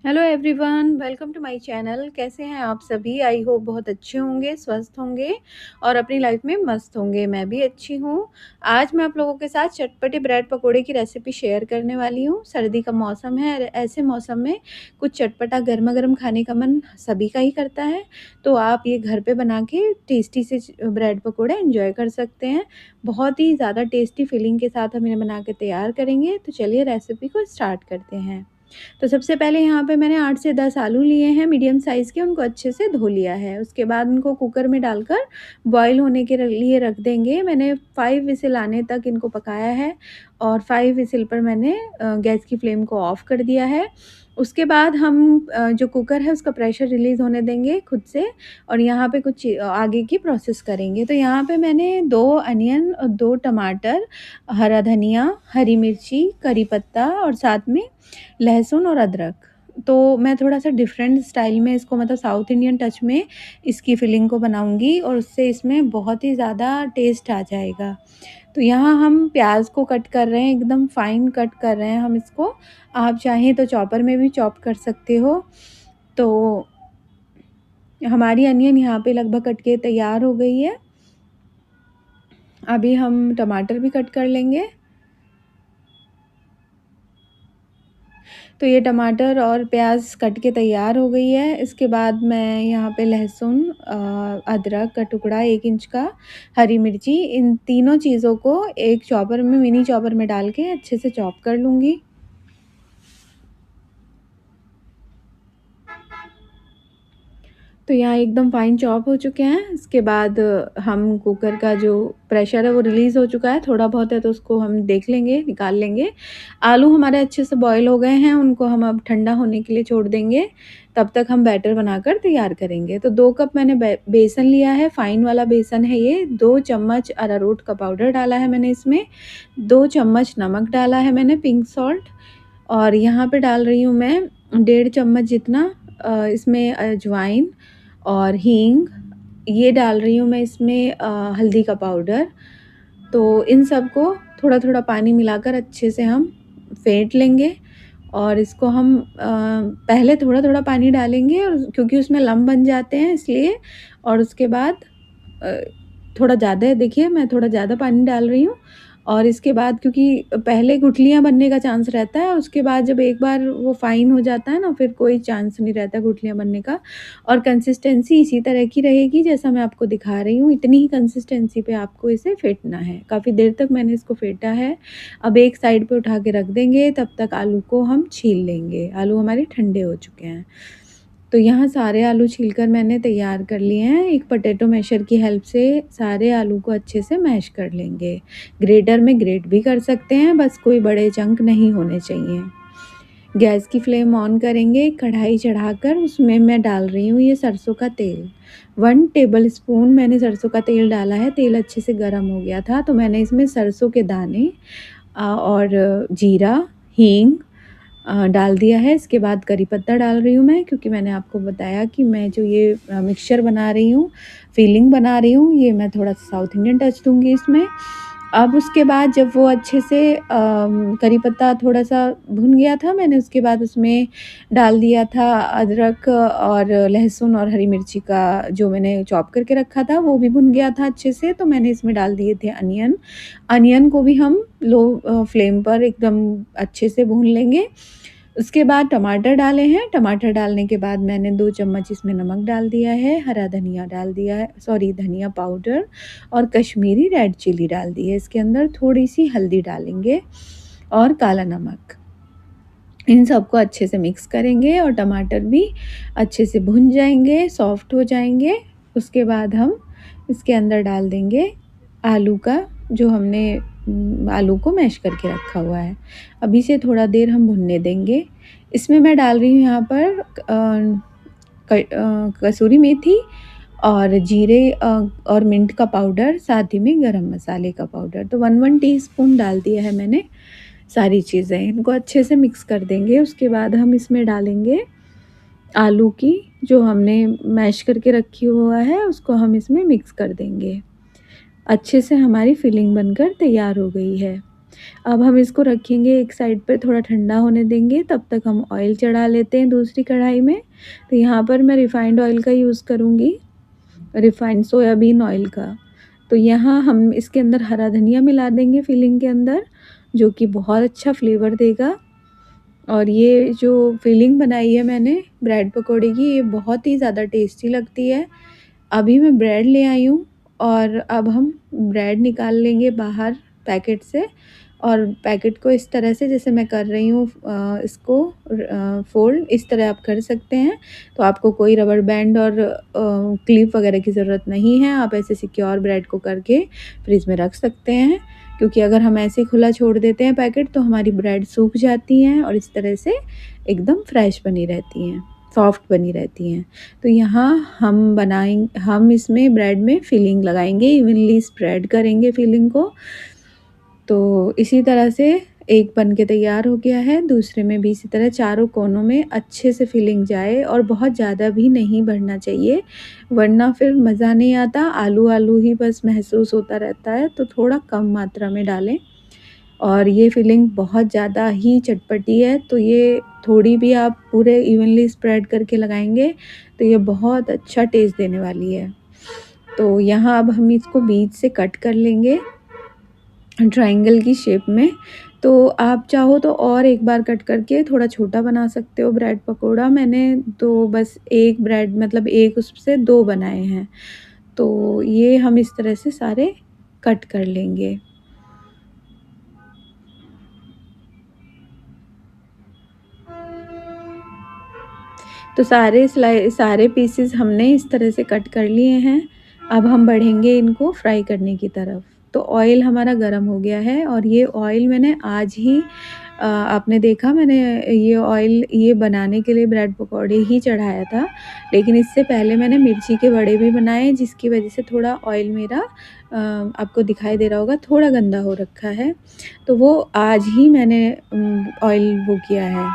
Hello everyone, welcome to my channel. कैसे हैं आप सभी? आई होप बहुत अच्छे होंगे, स्वस्थ होंगे और अपनी लाइफ में मस्त होंगे। मैं भी अच्छी हूँ। आज मैं आप लोगों के साथ चटपटे ब्रेड पकोड़े की रेसिपी शेयर करने वाली हूँ। सर्दी का मौसम है, ऐसे मौसम में कुछ चटपटा गर्मा गर्म खाने का मन सभी का ही करता है। तो आप ये घर पे बना के टेस्टी से ब्रेड पकोड़े एंजॉय कर सकते हैं। बहुत ही ज़्यादा टेस्टी फीलिंग के साथ हम इन्हें बना के तैयार करेंगे। तो चलिए रेसिपी को स्टार्ट करते हैं। तो सबसे पहले यहाँ पे मैंने 8 से 10 आलू लिए हैं मीडियम साइज़ के, उनको अच्छे से धो लिया है। उसके बाद उनको कुकर में डालकर बॉयल होने के लिए रख देंगे। मैंने 5 विसिल आने तक इनको पकाया है और 5 विसिल पर मैंने गैस की फ्लेम को ऑफ़ कर दिया है। उसके बाद हम जो कुकर है उसका प्रेशर रिलीज़ होने देंगे खुद से और यहाँ पे कुछ आगे की प्रोसेस करेंगे। तो यहाँ पे मैंने 2 अनियन और 2 टमाटर, हरा धनिया, हरी मिर्ची, करी पत्ता और साथ में लहसुन और अदरक। तो मैं थोड़ा-सा डिफरेंट स्टाइल में इसको, मतलब साउथ इंडियन टच में इसकी फिलिंग को बनाऊँगी और उससे इसमें बहुत ही ज़्यादा टेस्ट आ जाएगा। तो यहाँ हम प्याज़ को कट कर रहे हैं, एकदम फाइन कट कर रहे हैं हम इसको। आप चाहें तो चॉपर में भी चॉप कर सकते हो। तो हमारी अनियन यहाँ पे लगभग कट के तैयार हो गई है। अभी हम टमाटर भी कट कर लेंगे। तो ये टमाटर और प्याज कट के तैयार हो गई है। इसके बाद मैं यहाँ पे लहसुन, अदरक का टुकड़ा 1 इंच का, हरी मिर्ची, इन तीनों चीज़ों को एक चॉपर में, मिनी चॉपर में डाल के अच्छे से चॉप कर लूँगी। तो यहाँ एकदम फाइन चॉप हो चुके हैं। इसके बाद हम कुकर का जो प्रेशर है वो रिलीज़ हो चुका है, थोड़ा बहुत है तो उसको हम देख लेंगे, निकाल लेंगे। आलू हमारे अच्छे से बॉयल हो गए हैं, उनको हम अब ठंडा होने के लिए छोड़ देंगे। तब तक हम बैटर बनाकर तैयार करेंगे। तो 2 कप मैंने बेसन लिया है, फाइन वाला बेसन है ये। 2 चम्मच अरारोट का पाउडर डाला है मैंने इसमें। 2 चम्मच नमक डाला है मैंने, पिंक सॉल्ट। और यहाँ पे डाल रही हूँ मैं 1.5 चम्मच जितना इसमें अजवाइन और हींग, ये डाल रही हूँ मैं इसमें हल्दी का पाउडर। तो इन सब को थोड़ा-थोड़ा पानी मिलाकर अच्छे से हम फेंट लेंगे और इसको हम पहले थोड़ा-थोड़ा पानी डालेंगे और क्योंकि उसमें लम्ब बन जाते हैं इसलिए। और उसके बाद अ, थोड़ा ज़्यादा है, देखिए मैं थोड़ा ज़्यादा पानी डाल रही हूँ। और इसके बाद क्योंकि पहले गुठलियाँ बनने का चांस रहता है, उसके बाद जब एक बार वो फ़ाइन हो जाता है ना, फिर कोई चांस नहीं रहता गुठलियाँ बनने का। और कंसिस्टेंसी इसी तरह की रहेगी जैसा मैं आपको दिखा रही हूँ, इतनी ही कंसिस्टेंसी पे आपको इसे फेंटना है। काफ़ी देर तक मैंने इसको फेंटा है। अब एक साइड पे उठा के रख देंगे, तब तक आलू को हम छील लेंगे। आलू हमारे ठंडे हो चुके हैं। तो यहाँ सारे आलू छीलकर मैंने तैयार कर लिए हैं। एक पोटैटो मैशर की हेल्प से सारे आलू को अच्छे से मैश कर लेंगे। ग्रेटर में ग्रेट भी कर सकते हैं, बस कोई बड़े चंक नहीं होने चाहिए। गैस की फ्लेम ऑन करेंगे, कढ़ाई चढ़ाकर उसमें मैं डाल रही हूँ ये सरसों का तेल। 1 टेबलस्पून मैंने सरसों का तेल डाला है। तेल अच्छे से गर्म हो गया था तो मैंने इसमें सरसों के दाने और जीरा, हींग डाल दिया है। इसके बाद करी पत्ता डाल रही हूँ मैं, क्योंकि मैंने आपको बताया कि मैं जो ये मिक्सचर बना रही हूँ, फिलिंग बना रही हूँ, ये मैं थोड़ा-सा साउथ इंडियन टच दूँगी इसमें। अब उसके बाद जब वो अच्छे से करी पत्ता थोड़ा-सा भुन गया था, मैंने उसके बाद उसमें डाल दिया था अदरक और लहसुन और हरी मिर्ची का जो मैंने चॉप करके रखा था, वो भी भुन गया था अच्छे से। तो मैंने इसमें डाल दिए थे अनियन। अनियन को भी हम लो फ्लेम पर एकदम अच्छे से भून लेंगे। उसके बाद टमाटर डाले हैं। टमाटर डालने के बाद मैंने 2 चम्मच इसमें नमक डाल दिया है, हरा धनिया डाल दिया है, सॉरी धनिया पाउडर और कश्मीरी रेड चिली डाल दी है। इसके अंदर थोड़ी-सी हल्दी डालेंगे और काला नमक। इन सबको अच्छे से मिक्स करेंगे और टमाटर भी अच्छे से भुन जाएँगे, सॉफ्ट हो जाएँगे। उसके बाद हम इसके अंदर डाल देंगे आलू का, जो हमने आलू को मैश करके रखा हुआ है। अब इसे थोड़ा देर हम भुनने देंगे। इसमें मैं डाल रही हूँ यहाँ पर कसूरी मेथी और जीरे और मिंट का पाउडर, साथ ही में गरम मसाले का पाउडर। तो 1-1 टीस्पून डाल दिया है मैंने सारी चीज़ें। इनको अच्छे से मिक्स कर देंगे। उसके बाद हम इसमें डालेंगे आलू की जो हमने मैश करके रखी हुआ है, उसको हम इसमें मिक्स कर देंगे। अच्छे से हमारी फिलिंग बनकर तैयार हो गई है। अब हम इसको रखेंगे एक साइड पे, थोड़ा ठंडा होने देंगे, तब तक हम ऑयल चढ़ा लेते हैं दूसरी कढ़ाई में। तो यहाँ पर मैं रिफाइंड ऑयल का यूज़ करूँगी, रिफाइंड सोयाबीन ऑयल का। तो यहाँ हम इसके अंदर हरा धनिया मिला देंगे फिलिंग के अंदर, जो कि बहुत अच्छा फ्लेवर देगा। और ये जो फिलिंग बनाई है मैंने ब्रेड पकौड़े की, ये बहुत ही ज़्यादा टेस्टी लगती है। अभी मैं ब्रेड ले आई हूँ और अब हम ब्रेड निकाल लेंगे बाहर पैकेट से, और पैकेट को इस तरह से, जैसे मैं कर रही हूँ इसको फ़ोल्ड, इस तरह आप कर सकते हैं। तो आपको कोई रबर बैंड और क्लिप वगैरह की ज़रूरत नहीं है। आप ऐसे सिक्योर ब्रेड को करके फ्रिज में रख सकते हैं, क्योंकि अगर हम ऐसे ही खुला छोड़ देते हैं पैकेट तो हमारी ब्रेड सूख जाती हैं और इस तरह से एकदम फ्रेश बनी रहती हैं, सॉफ्ट बनी रहती हैं। तो यहाँ हम इसमें ब्रेड में फिलिंग लगाएंगे, इवनली स्प्रेड करेंगे फिलिंग को। तो इसी तरह से एक बन के तैयार हो गया है, दूसरे में भी इसी तरह चारों कोनों में अच्छे से फिलिंग जाए, और बहुत ज़्यादा भी नहीं भरना चाहिए, वरना फिर मज़ा नहीं आता, आलू आलू ही बस महसूस होता रहता है। तो थोड़ा कम मात्रा में डालें। और ये फिलिंग बहुत ज़्यादा ही चटपटी है, तो ये थोड़ी भी आप पूरे इवनली स्प्रेड करके लगाएंगे तो ये बहुत अच्छा टेस्ट देने वाली है। तो यहाँ अब हम इसको बीच से कट कर लेंगे ट्रायंगल की शेप में। तो आप चाहो तो और एक बार कट करके थोड़ा छोटा बना सकते हो ब्रेड पकोड़ा। मैंने तो बस एक ब्रेड, मतलब एक उससे 2 बनाए हैं। तो ये हम इस तरह से सारे कट कर लेंगे। तो सारे पीसेस हमने इस तरह से कट कर लिए हैं। अब हम बढ़ेंगे इनको फ्राई करने की तरफ। तो ऑयल हमारा गरम हो गया है, और ये ऑयल मैंने आज ही आपने देखा, मैंने ये ऑयल ये बनाने के लिए ब्रेड पकौड़े ही चढ़ाया था। लेकिन इससे पहले मैंने मिर्ची के बड़े भी बनाए, जिसकी वजह से थोड़ा ऑयल मेरा आपको दिखाई दे रहा होगा थोड़ा गंदा हो रखा है। तो वो आज ही मैंने ऑयल वो किया है,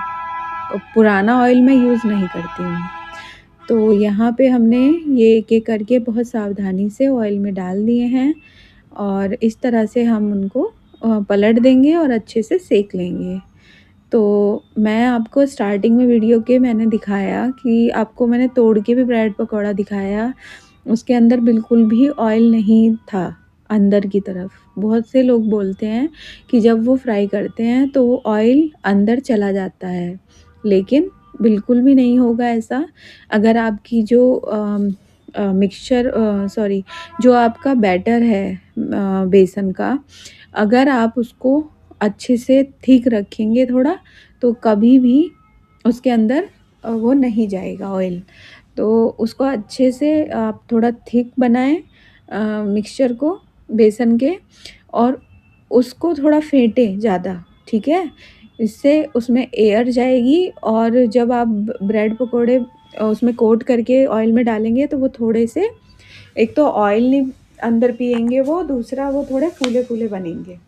पुराना ऑयल मैं यूज़ नहीं करती हूँ। तो यहाँ पे हमने ये एक-एक करके बहुत सावधानी से ऑयल में डाल दिए हैं, और इस तरह से हम उनको पलट देंगे और अच्छे से सेक लेंगे। तो मैं आपको स्टार्टिंग में वीडियो के मैंने दिखाया कि आपको मैंने तोड़ के भी ब्रेड पकौड़ा दिखाया, उसके अंदर बिल्कुल भी ऑयल नहीं था अंदर की तरफ। बहुत से लोग बोलते हैं कि जब वो फ्राई करते हैं तो वो ऑयल अंदर चला जाता है, लेकिन बिल्कुल भी नहीं होगा ऐसा। अगर आपकी जो मिक्सचर सॉरी जो आपका बैटर है बेसन का, अगर आप उसको अच्छे से थिक रखेंगे थोड़ा, तो कभी भी उसके अंदर वो नहीं जाएगा ऑयल। तो उसको अच्छे से आप थोड़ा थिक बनाएँ मिक्सचर को बेसन के, और उसको थोड़ा फेंटें ज़्यादा, ठीक है? इससे उसमें एयर जाएगी, और जब आप ब्रेड पकोड़े उसमें कोट करके ऑयल में डालेंगे तो वो थोड़े से, एक तो ऑयल नहीं अंदर पिएँगे वो, दूसरा वो थोड़े फूले-फूले बनेंगे।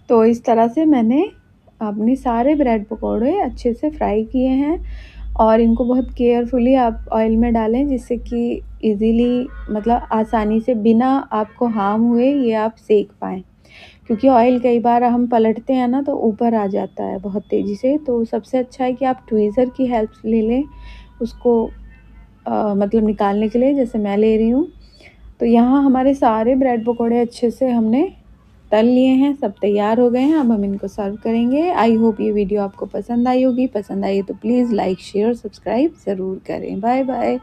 तो इस तरह से मैंने अपने सारे ब्रेड पकोड़े अच्छे से फ्राई किए हैं, और इनको बहुत केयरफुली आप ऑयल में डालें, जिससे कि ईज़िली, मतलब आसानी से बिना आपको हार्म हुए ये आप सेक पाएँ। क्योंकि ऑयल कई बार हम पलटते हैं ना तो ऊपर आ जाता है बहुत तेज़ी से, तो सबसे अच्छा है कि आप ट्वीज़र की हेल्प ले लें उसको मतलब निकालने के लिए, जैसे मैं ले रही हूँ। तो यहाँ हमारे सारे ब्रेड पकोड़े अच्छे से हमने तल लिए हैं, सब तैयार हो गए हैं। अब हम इनको सर्व करेंगे। आई होप ये वीडियो आपको पसंद आई होगी। पसंद आई है तो प्लीज़ लाइक, शेयर, सब्सक्राइब ज़रूर करें। Bye bye.